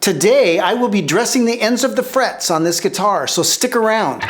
Today I will be dressing the ends of the frets on this guitar, so stick around.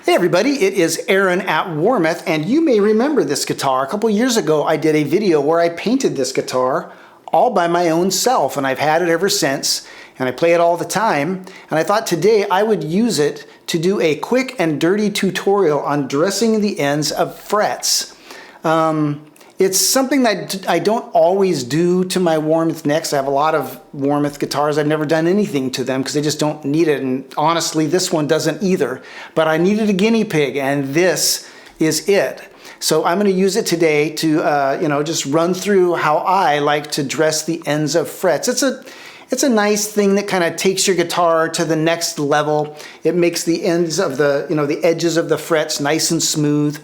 Hey everybody, it is Aaron at Warmoth, and you may remember this guitar. A couple years ago I did a video where I painted this guitar all by my own self, and I've had it ever since, and I play it all the time. And I thought today I would use it to do a quick and dirty tutorial on dressing the ends of frets. It's something that I don't always do to my Warmoth necks. I have a lot of Warmoth guitars. I've never done anything to them because they just don't need it. And honestly, this one doesn't either. But I needed a guinea pig, and this is it. So I'm going to use it today to just run through how I like to dress the ends of frets. It's a nice thing that kind of takes your guitar to the next level. It makes the ends of the edges of the frets nice and smooth.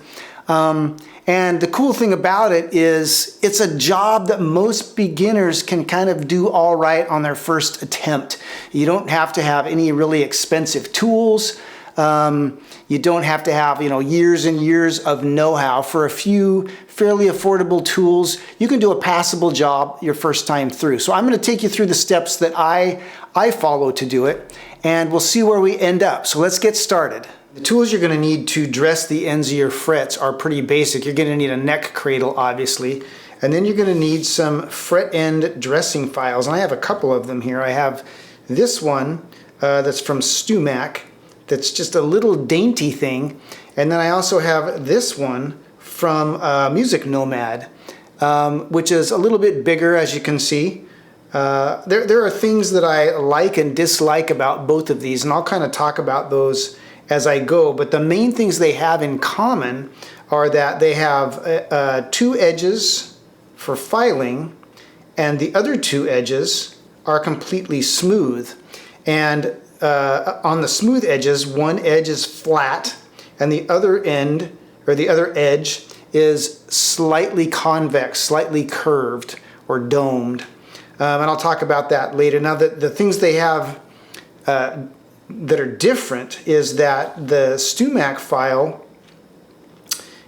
And the cool thing about it is it's a job that most beginners can kind of do all right on their first attempt. You don't have to have any really expensive tools. You don't have to have years and years of know-how. For a few fairly affordable tools, you can do a passable job your first time through. So I'm going to take you through the steps that I follow to do it, and we'll see where we end up. So let's get started. The tools you're going to need to dress the ends of your frets are pretty basic. You're going to need a neck cradle, obviously, and then you're going to need some fret end dressing files. And I have a couple of them here. I have this one that's from StewMac. That's just a little dainty thing. And then I also have this one from Music Nomad, which is a little bit bigger, as you can see. There are things that I like and dislike about both of these, and I'll kind of talk about those as I go. But the main things they have in common are that they have two edges for filing, and the other two edges are completely smooth. And on the smooth edges, one edge is flat, and the other end, or the other edge, is slightly convex, slightly curved or domed. And I'll talk about that later. Now, the things they have that are different is that the StewMac file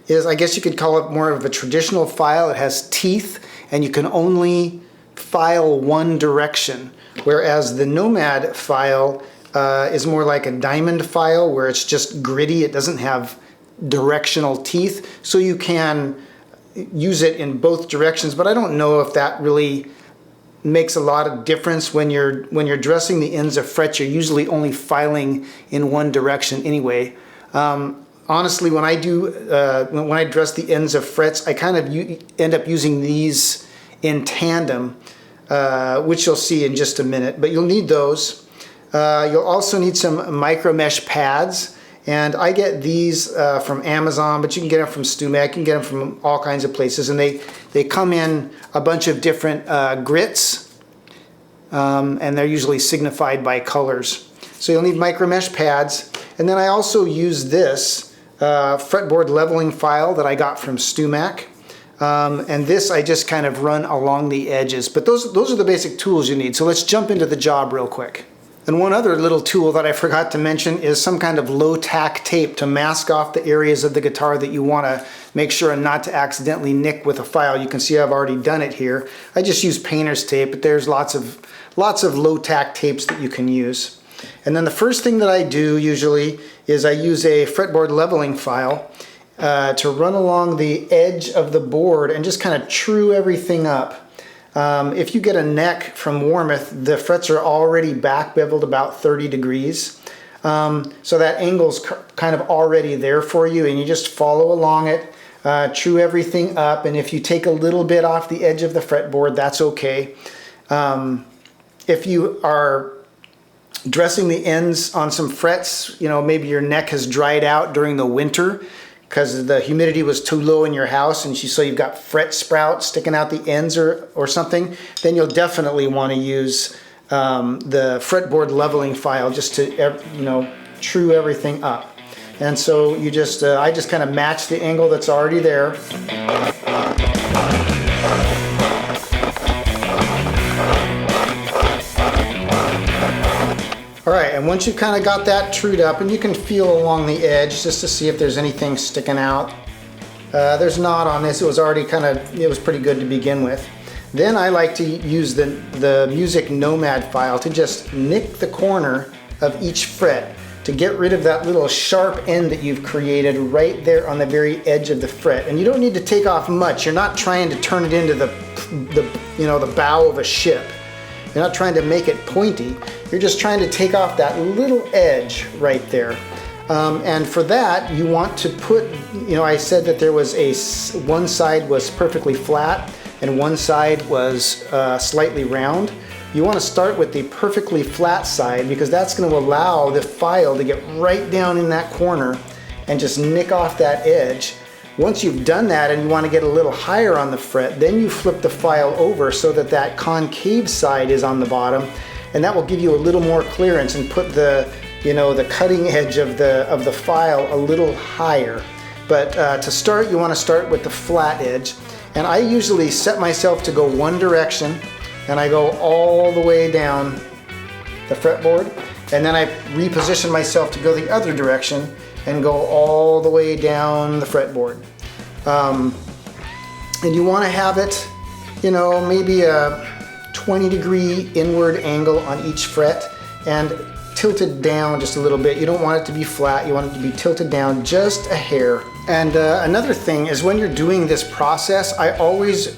is, I guess you could call it more of a traditional file. It has teeth, and you can only file one direction, whereas the Nomad file is more like a diamond file where it's just gritty. It doesn't have directional teeth, so you can use it in both directions, but I don't know if that really makes a lot of difference. When you're dressing the ends of frets, you're usually only filing in one direction anyway. Honestly, when I dress the ends of frets, I kind of end up using these in tandem, which you'll see in just a minute, but you'll need those. You'll also need some micro mesh pads, and I get these from Amazon, but you can get them from StewMac. You can get them from all kinds of places, and they come in a bunch of different grits, and they're usually signified by colors. So you'll need micro mesh pads, and then I also use this fretboard leveling file that I got from StewMac. And this I just kind of run along the edges, but those are the basic tools you need. So let's jump into the job real quick. And one other little tool that I forgot to mention is some kind of low-tack tape to mask off the areas of the guitar that you want to make sure not to accidentally nick with a file. You can see I've already done it here. I just use painter's tape, but there's lots of low-tack tapes that you can use. And then the first thing that I do usually is I use a fretboard leveling file to run along the edge of the board and just kind of true everything up. If you get a neck from Warmoth, the frets are already back beveled about 30 degrees. So that angle's kind of already there for you, and you just follow along it, true everything up, and if you take a little bit off the edge of the fretboard, that's okay. If you are dressing the ends on some frets, maybe your neck has dried out during the winter, because the humidity was too low in your house, and so you've got fret sprouts sticking out the ends or something, then you'll definitely want to use the fretboard leveling file just to true everything up. And so you just I just kind of match the angle that's already there. All right, and once you've kind of got that trued up, and you can feel along the edge just to see if there's anything sticking out. There's not on this. It was already it was pretty good to begin with. Then I like to use the Music Nomad file to just nick the corner of each fret to get rid of that little sharp end that you've created right there on the very edge of the fret. And you don't need to take off much. You're not trying to turn it into the bow of a ship. You're not trying to make it pointy. You're just trying to take off that little edge right there. And for that, you want to put, I said that there was one side was perfectly flat and one side was slightly round. You want to start with the perfectly flat side because that's going to allow the file to get right down in that corner and just nick off that edge. Once you've done that and you want to get a little higher on the fret, then you flip the file over so that that concave side is on the bottom, and that will give you a little more clearance and put the cutting edge of the file a little higher. But to start, you want to start with the flat edge. And I usually set myself to go one direction, and I go all the way down the fretboard, and then I reposition myself to go the other direction and go all the way down the fretboard. And you want to have it, maybe a 20-degree inward angle on each fret and tilted down just a little bit. You don't want it to be flat, you want it to be tilted down just a hair. And another thing is when you're doing this process, I always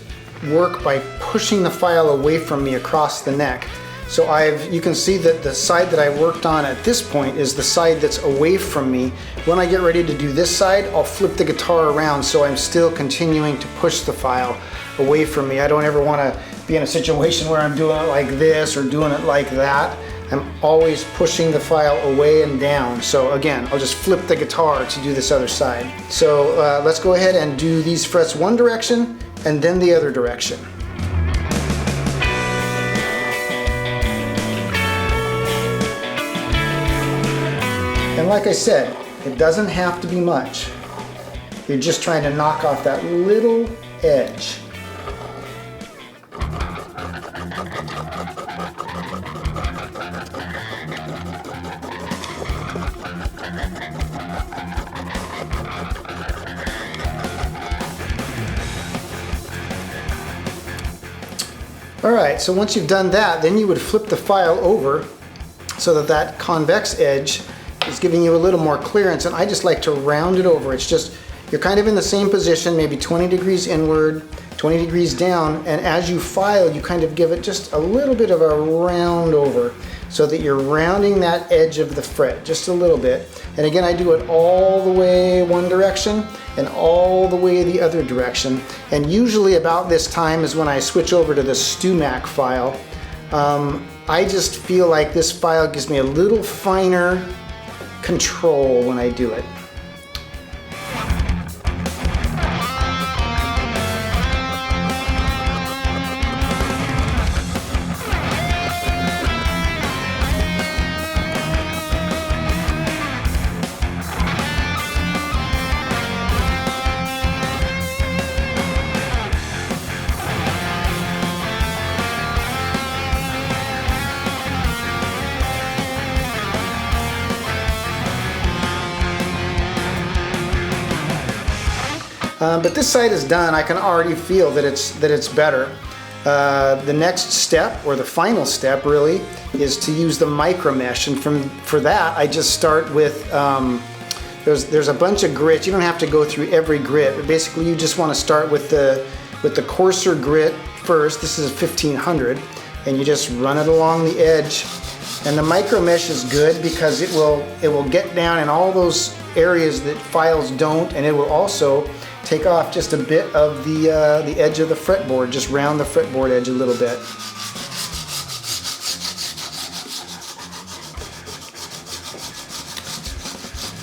work by pushing the file away from me across the neck. So you can see that the side that I worked on at this point is the side that's away from me. When I get ready to do this side, I'll flip the guitar around so I'm still continuing to push the file away from me. I don't ever want to be in a situation where I'm doing it like this or doing it like that. I'm always pushing the file away and down. So again, I'll just flip the guitar to do this other side. So let's go ahead and do these frets one direction and then the other direction. And like I said, it doesn't have to be much. You're just trying to knock off that little edge. Alright, so once you've done that, then you would flip the file over so that that convex edge is giving you a little more clearance, and I just like to round it over. It's just, you're kind of in the same position, maybe 20 degrees inward, 20 degrees down, and as you file, you kind of give it just a little bit of a round over so that you're rounding that edge of the fret just a little bit. And again, I do it all the way one direction and all the way the other direction. And usually about this time is when I switch over to the StewMac file. I just feel like this file gives me a little finer control when I do it. But this side is done. I can already feel that it's better. The next step, or the final step really, is to use the micro mesh. And for that, I just start with, there's a bunch of grits. You don't have to go through every grit, but basically you just want to start with the coarser grit first. This is 1500, and you just run it along the edge. And the micro mesh is good because it will get down in all those areas that files don't, and it will also take off just a bit of the edge of the fretboard, just round the fretboard edge a little bit.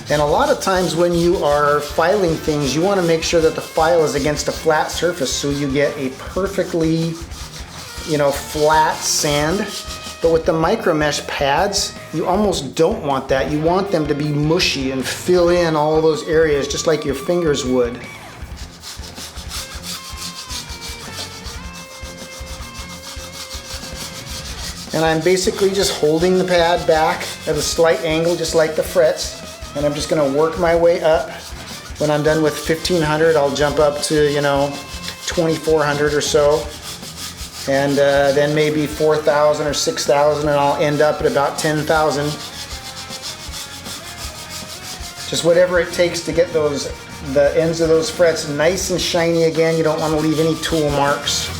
And a lot of times when you are filing things, you want to make sure that the file is against a flat surface so you get a perfectly, flat sand. But with the micro mesh pads, you almost don't want that. You want them to be mushy and fill in all those areas just like your fingers would. And I'm basically just holding the pad back at a slight angle, just like the frets. And I'm just gonna work my way up. When I'm done with 1500, I'll jump up to, 2400 or so. And then maybe 4,000 or 6,000, and I'll end up at about 10,000. Just whatever it takes to get the ends of those frets nice and shiny again. You don't want to leave any tool marks.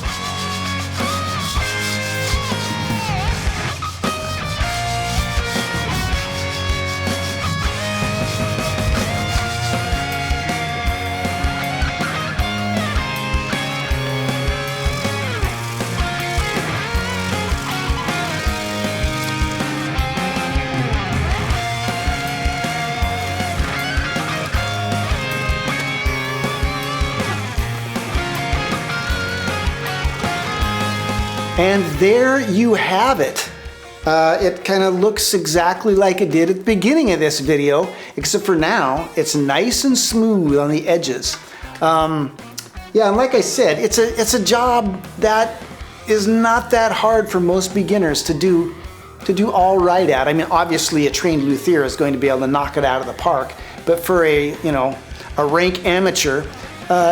And there you have it. It kind of looks exactly like it did at the beginning of this video, except for now it's nice and smooth on the edges. Yeah, and like I said, it's a job that is not that hard for most beginners to do all right at. I mean, obviously a trained luthier is going to be able to knock it out of the park, but for a rank amateur,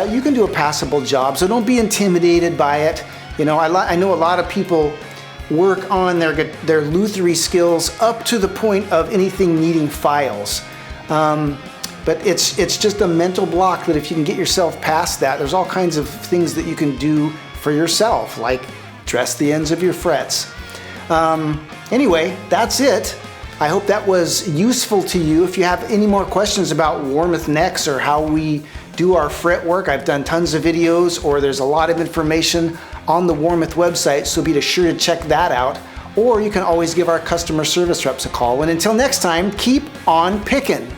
you can do a passable job. So don't be intimidated by it. I know a lot of people work on their lutherie skills up to the point of anything needing files. But it's just a mental block that if you can get yourself past that, there's all kinds of things that you can do for yourself, like dress the ends of your frets. Anyway, that's it. I hope that was useful to you. If you have any more questions about Warmoth necks or how we do our fret work, I've done tons of videos, or there's a lot of information on the Warmoth website, so be sure to check that out. Or you can always give our customer service reps a call. And until next time, keep on picking.